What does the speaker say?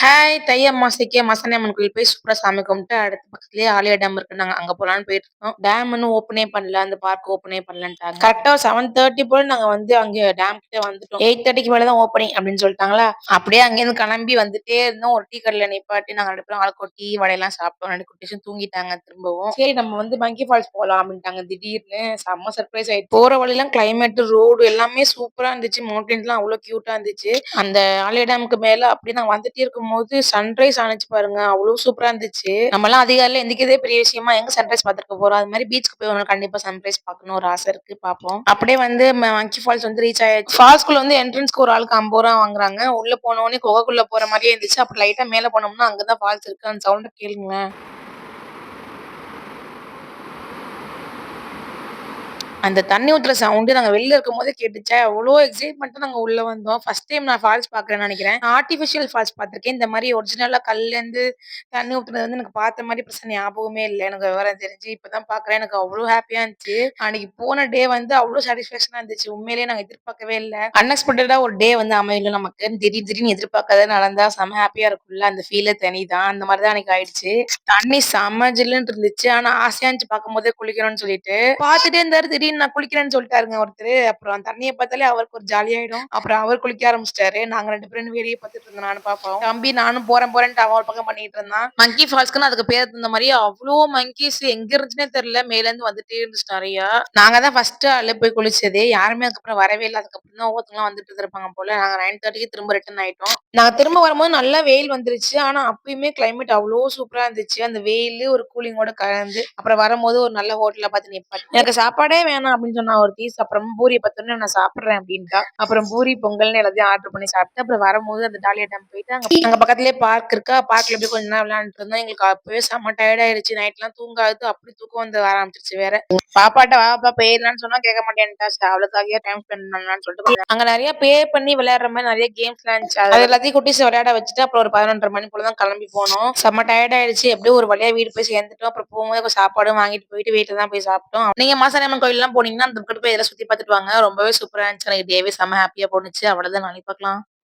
Hi! தை அமாவாசைக்கு மாசாணியம்மன் கோயில் போய் சூப்பரா சாமி கும்பிட்டு, அடுத்து பக்கத்திலேயே ஆழியா டேம் இருக்கு. நாங்க அங்க போலான்னு போயிட்டுருக்கோம். டேம் இன்னும் ஓப்பனே பண்ணல. அந்த பார்க் ஓப்பனே பண்ணலன்ட்டாங்க. கரெக்ட்டா 7:30 போல நாங்க வந்து அங்க டேம் கிட்ட வந்துட்டோம். 8:30க்கு மேல தான் ஓப்பனிங் அப்படின்னு சொல்லிட்டாங்களா, அப்படியே அங்கேருந்து கிளம்பி வந்துட்டே இருந்தோம். ஒரு டீ கடையில நிப்பாட்டி நாங்க 2 பேரும் ஆளுக்கு ஒரு டீ, வடையெல்லாம் சாப்பிட்டோம். 2 குட்டீஸும் தூங்கிட்டாங்க திரும்பவும். சரி நம்ம வந்து மங்கி ஃபால்ஸ் போலாம் அப்படின்ட்டாங்க திடீர்னு. செம்ம சர்ப்ரைஸ் ஆயிடுச்சு. போற வழிலாம் கிளைமேட், ரோடு எல்லாமே சூப்பரா இருந்துச்சு. மவுண்டன்ஸ்லாம் அவ்ளோ கியூட்டா இருந்துச்சு. அந்த ஆழியா டேமுக்கு மேல அப்படியே நாங்க வந்துட்டே இருக்கும்போது சன்ரைஸ் ஆனுச்சு பாருங்க. அவ்ளோ சூப்பரா இருந்துச்சு. நம்மலாம் அதிகாலையில எந்திரிக்கிறதே பெரிய விஷயமா எங்க சன்ரைஸ் பார்த்துருக்க போறோம். அது மாரி பீச்சுக்கு போய் ஒரு நாள் கண்டிப்பா சன்ரைஸ் பார்க்கணும் ஒரு ஆசை இருக்கு. பார்ப்போம். அப்படியே வந்து மங்கி ஃபால்ஸ் வந்து ரீச் ஆயாச்சு. ஃபால்ஸ்குள்ள வந்து என்ட்ரன்ஸ்க்கு ஒரு ஆளுக்கு ரூ. 50 வாங்குறாங்க. உள்ள போனோனே குகைக்குள்ள போற மாரியே இருந்துச்சு. அப்புறம் லைட்டா மேல போனோம்னா அங்க தான் ஃபால்ஸ் இருக்கு. அந்த சவுண்ட கேளுங்களேன். அந்த தண்ணி ஊத்துற சவுண்டு நாங்க வெளில இருக்கும்போதே கேட்டுச்சா, அவ்ளோ எக்ஸைட்மென்ட்டா நாங்க உள்ள வந்தோம். ஃபர்ஸ்ட் டைம் நான் ஃபால்ஸ் பார்க்குறேன்னு நெனைக்கிறேன். ஆர்டிபிஷியல் ஃபால்ஸ் பார்த்துருக்கேன். இந்த மாரி ஒரிஜினலா கல்லேருந்து தண்ணி ஊத்துனது வந்து எனக்கு பார்த்த மாரி பெருசா ஞாபகமே இல்ல. எனக்கு விவரம் தெரிஞ்சு இப்ப தான் பார்க்குறேன். எனக்கு அவ்ளோ ஹேப்பியா இருந்துச்சு. அன்னைக்கு போன டே வந்து அவ்ளோ சாட்டிஸ்ஃபேக்ஷனா இருந்துச்சு. உண்மையிலேயே நாங்க எதிர்பார்க்கவே இல்ல. அன்எக்ஸ்பெக்டடா ஒரு டே வந்து அமையல நமக்கு. திடீர்னு எதிர்பார்க்காதது நடந்தா செம ஹேப்பியா இருக்கும்ல. அந்த ஃபீலே தனி தான். அந்த மாரி தான் அன்னைக்கு ஆயிடுச்சு. தண்ணி செம்ம ஜில்லுன்னு இருந்துச்சு. ஆனா ஆசையா இருந்துச்சு பார்க்கும்போதே குளிக்கணும்னு சொல்லிட்டு. பார்த்துட்டே இருந்தாரு. திடீர்னு நான் குளிக்கிறேன்னு சொல்லிட்டாருங்க ஒருத்தரு. அப்புறம் அந்த தண்ணிய பார்த்தாலே அவருக்கு ஒரு ஜாலி ஆயிடும். அப்புறம் அவர் குளிக்க ஆரம்பிச்சுட்டாரு. நாங்க 2 பேரும் வேடிக்கை பார்த்துட்டு இருந்தோம் நானும் பாப்பாவும். தம்பி நானும் போறேன்ட்டு அவன் ஒரு பக்கம் பண்ணிட்டு இருந்தான். மங்கி ஃபால்ஸ்க்குன்னு அதுக்கு பேர் தகுந்த மாரி அவ்ளோ மங்கீஸ் எங்க இருந்துச்சுன்னே தெரியல. மேல இருந்து வந்துட்டே இருந்துச்சு நெறையா. நாங்க தான் ஃபர்ஸ்ட் ஆளு போய் குளிச்சதே. யாருமே அதுக்கப்புறம் வரவே இல்ல. அதுக்கப்புறம் தான் ஒவ்வொருத்தவங்களா வந்துட்டு இருந்திருப்பாங்க போல. நாங்க 9:30க்கு திரும்ப ரிட்டர்ன் ஆயிட்டோம். நாங்க திரும்ப வரும்போது நல்லா வெயில் வந்துருச்சு. ஆனா அப்பயுமே கிளைமேட் அவ்ளோ சூப்பரா இருந்துச்சு. அந்த வெயிலு ஒரு கூலிங்கோட கலந்து, அப்புறம் வரும்போது ஒரு நல்ல ஹோட்டலா பார்த்து நிப்பாட்டி, "எனக்கு சாப்பாடே வேணாம்" அப்படின்னு சொன்னா ஒருத்தி. அப்புறம் பூரிய பார்த்தோனே நான் சாப்பிடுறேன் அப்படின்ட்டா. அப்புறம் பூரி, பொங்கல்னு எல்லாத்தையும் ஆர்டர் பண்ணி சாப்பிட்டு, அப்புறம் வரும்போது அந்த டாலியா டேம் போயிட்டு அங்க அங்க பக்கத்திலேயே பார்க் இருக்கா. பார்க்ல போய் கொஞ்ச நேரம் விளையாண்டுட்டு இருந்தோம். எங்களுக்கு அப்பவே செம்ம டயர்ட் ஆயிருச்சு. நைட்லாம் தூங்காதது அப்படி தூக்கம் வந்து வர ஆரம்பிச்சுருச்சு வேற. பாப்பாட்ட வாப்பா போயிடலான்னு சொன்னா கேட்க மாட்டேன்ட்டா. சரி அவளுக்காகவே டைம் ஸ்பெண்ட் பண்ணலாம்னு சொல்லிட்டு அங்க நெறைய பே பண்ணி விளையாடுற மாரி நெறைய கேம்ஸ்லாம் இருந்துச்சு. அது எல்லாத்தையும் குட்டீஸ விளையாட வச்சுட்டு அப்புறம் ஒரு 11:30 மணி போல தான் கிளம்பி போனோம். செம்ம டயர்ட் ஆயிடுச்சு. எப்படியோ ஒரு வழியா வீடு போய் சேர்ந்துட்டோம். அப்புறம் போகும்போது சாப்பாடும் வாங்கிட்டு போயிட்டு வீட்ல தான் போய் சாப்பிட்டோம். நீங்க மாசாணியம்மன் கோயில்லாம் போனீங்கன்னா, அந்த பக்கத்து போய் இதெல்லாம் சுத்தி பார்த்துட்டு வாங்க. ரொம்பவே சூப்பரா இருந்துச்சு. எனக்கு டேவே செம்ம ஹேப்பியா போணுச்சு. அவ்வளோதான் நாளைக்கு பார்க்கலாம்.